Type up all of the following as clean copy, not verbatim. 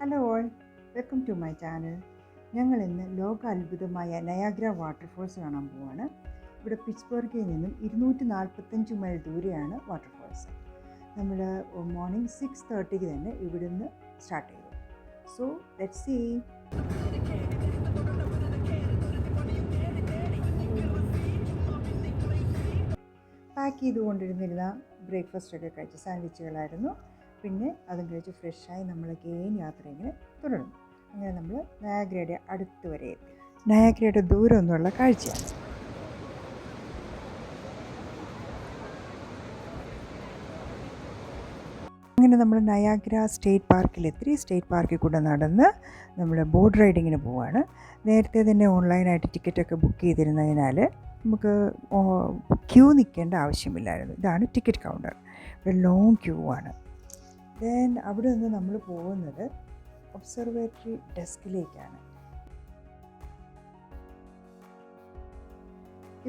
Hello all, welcome to my channel. ഞങ്ങൾ ഇന്ന് ലോക അത്ഭുതമായ നയാഗ്ര വാട്ടർഫോൾസ് കാണാൻ പോവാണ്. ഇവിടെ പിറ്റ്സ്ബർഗിൽ നിന്നും 245 മൈൽ ദൂരെയാണ് വാട്ടർഫോൾസ്. നമ്മൾ മോർണിംഗ് 6:30 തന്നെ ഇവിടുന്ന് സ്റ്റാർട്ട് ചെയ്തു. So let's see. പാക്ക് ചെയ്തുകൊണ്ടിരുന്നിരുന്ന ബ്രേക്ക്ഫാസ്റ്റൊക്കെ കഴിച്ച് സാൻഡ്വിച്ചുകളായിരുന്നു. പിന്നെ അതും കഴിച്ച് ഫ്രഷായി നമ്മൾ ഗെയിൻ യാത്ര ഇങ്ങനെ തുടർന്നു. അങ്ങനെ നമ്മൾ നയാഗ്രയുടെ അടുത്ത് വരെ എത്തി. നയാഗ്രയുടെ ദൂരം ഒന്നുമുള്ള കാഴ്ചയാണ്. അങ്ങനെ നമ്മൾ നയാഗ്ര സ്റ്റേറ്റ് പാർക്കിലെത്തി. സ്റ്റേറ്റ് പാർക്കിൽ കൂടെ നടന്ന് നമ്മൾ ബോട്ട് റൈഡിങ്ങിന് പോവുകയാണ്. നേരത്തെ തന്നെ ഓൺലൈനായിട്ട് ടിക്കറ്റൊക്കെ ബുക്ക് ചെയ്തിരുന്നതിനാൽ നമുക്ക് ക്യൂ നിൽക്കേണ്ട ആവശ്യമില്ലായിരുന്നു. ഇതാണ് ടിക്കറ്റ് കൗണ്ടർ. ഇവിടെ ലോങ് ക്യൂ ആണ്. ദെൻ അവിടെ നിന്ന് നമ്മൾ പോകുന്നത് ഒബ്സർവേറ്ററി ഡെസ്കിലേക്കാണ്.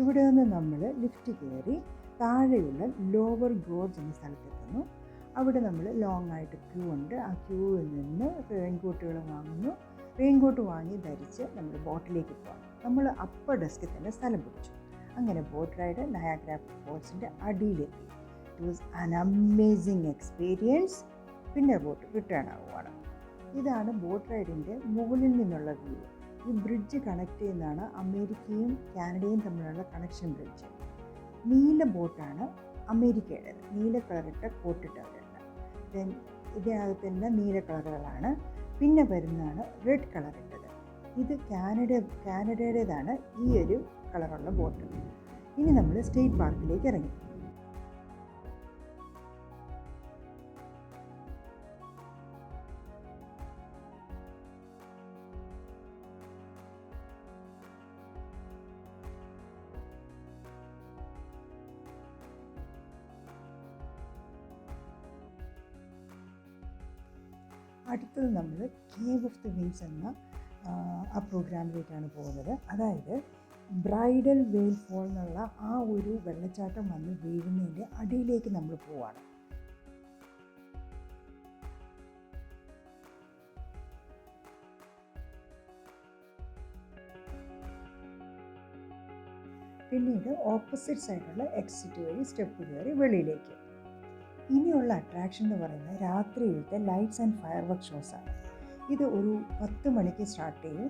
ഇവിടെ നിന്ന് നമ്മൾ ലിഫ്റ്റ് കയറി താഴെയുള്ള ലോവർ ഗോർജ് എന്ന സ്ഥലത്തെത്തുന്നു. അവിടെ നമ്മൾ ലോങ് ആയിട്ട് ക്യൂ ഉണ്ട്. ആ ക്യൂവിൽ നിന്ന് റെയിൻകോട്ടുകൾ വാങ്ങുന്നു. റെയിൻകോട്ട് വാങ്ങി ധരിച്ച് നമ്മൾ ബോട്ടിലേക്ക് പോകാം. നമ്മൾ അപ്പർ ഡെസ്കിൽ തന്നെ സ്ഥലം പിടിച്ചു. അങ്ങനെ ബോട്ട് റൈഡ് നയാഗ്ര ഫോൾസിൻ്റെ അടിയിലെത്തി. It was an amazing experience. പിന്നെ ബോട്ട് റിട്ടേൺ ആവുകയാണ്. ഇതാണ് ബോട്ട് റൈഡിൻ്റെ മുകളിൽ നിന്നുള്ള വ്യൂ. ഈ ബ്രിഡ്ജ് കണക്ട് ചെയ്യുന്നതാണ് അമേരിക്കയും കാനഡയും തമ്മിലുള്ള കണക്ഷൻ ബ്രിഡ്ജ്. നീല ബോട്ടാണ് അമേരിക്കയുടേത്. നീല കളറിട്ട കോട്ടിട്ടവരുണ്ട്. ദെൻ ഇതിനകത്തെല്ലാം നീല കളറുകളാണ്. പിന്നെ വരുന്നതാണ് റെഡ് കളറിട്ടത്. ഇത് കാനഡയുടേതാണ് ഈ ഒരു കളറുള്ള ബോട്ട്. ഇനി നമ്മൾ സ്റ്റേറ്റ് പാർക്കിലേക്ക് ഇറങ്ങി. അടുത്തത് നമ്മൾ കേവ് ഓഫ് ദി വിൻഡ്സ് എന്ന ആ പ്രോഗ്രാമിലേക്കാണ് പോകുന്നത്. അതായത് ബ്രൈഡൽ വെയിൽ ഫോൾ എന്നുള്ള ആ ഒരു വെള്ളച്ചാട്ടം വന്ന് വീഴുന്നതിൻ്റെ അടിയിലേക്ക് നമ്മൾ പോവാണ്. പിന്നീട് ഓപ്പോസിറ്റ് സൈഡുള്ള എക്സിറ്റ് വഴി സ്റ്റെപ്പ് കയറി വെളിയിലേക്ക്. ഇനിയുള്ള അട്രാക്ഷൻ എന്ന് പറയുന്നത് രാത്രിയിലത്തെ ലൈറ്റ്സ് ആൻഡ് ഫയർ വർക്ക് ഷോസാണ്. ഇത് ഒരു 10 മണിക്ക് സ്റ്റാർട്ട് ചെയ്യും.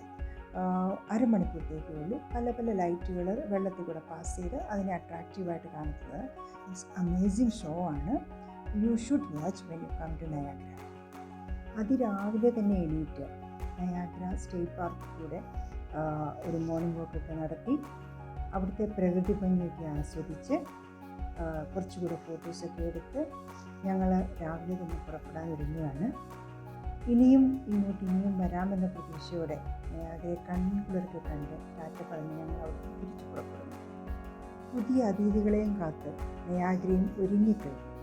അരമണിക്കൂറത്തേക്കേ ഉള്ളൂ. പല പല ലൈറ്റുകൾ വെള്ളത്തിൽ കൂടെ പാസ് ചെയ്ത് അതിനെ അട്രാക്റ്റീവായിട്ട് കാണിക്കുന്നത്. ഇറ്റ്സ് അമേസിങ് ഷോ ആണ്. You should watch when you come to Niagara. അതിരാവിലെ തന്നെ എണീറ്റ് നയാഗ്ര സ്റ്റേറ്റ് പാർക്കിൽ കൂടെ ഒരു മോർണിംഗ് വാക്കൊക്കെ നടത്തി അവിടുത്തെ പ്രകൃതി ഭംഗിയൊക്കെ ആസ്വദിച്ച് കുറച്ചുകൂടെ ഫോട്ടോസൊക്കെ എടുത്ത് ഞങ്ങൾ രാവിലെ തന്നെ പുറപ്പെടാൻ ഒരുങ്ങുകയാണ്. ഇനിയും വരാമെന്ന പ്രതീക്ഷയോടെ നയാഗ്രയെ കൺകുളിർക്കെ കണ്ട് ടാറ്റ പറഞ്ഞ് ഞങ്ങൾ അവിടെ തിരിച്ചു പുറപ്പെടുന്നു. പുതിയ അതിഥികളെയും കാത്ത് നയാഗ്രയും ഒരുങ്ങിക്കഴിഞ്ഞു.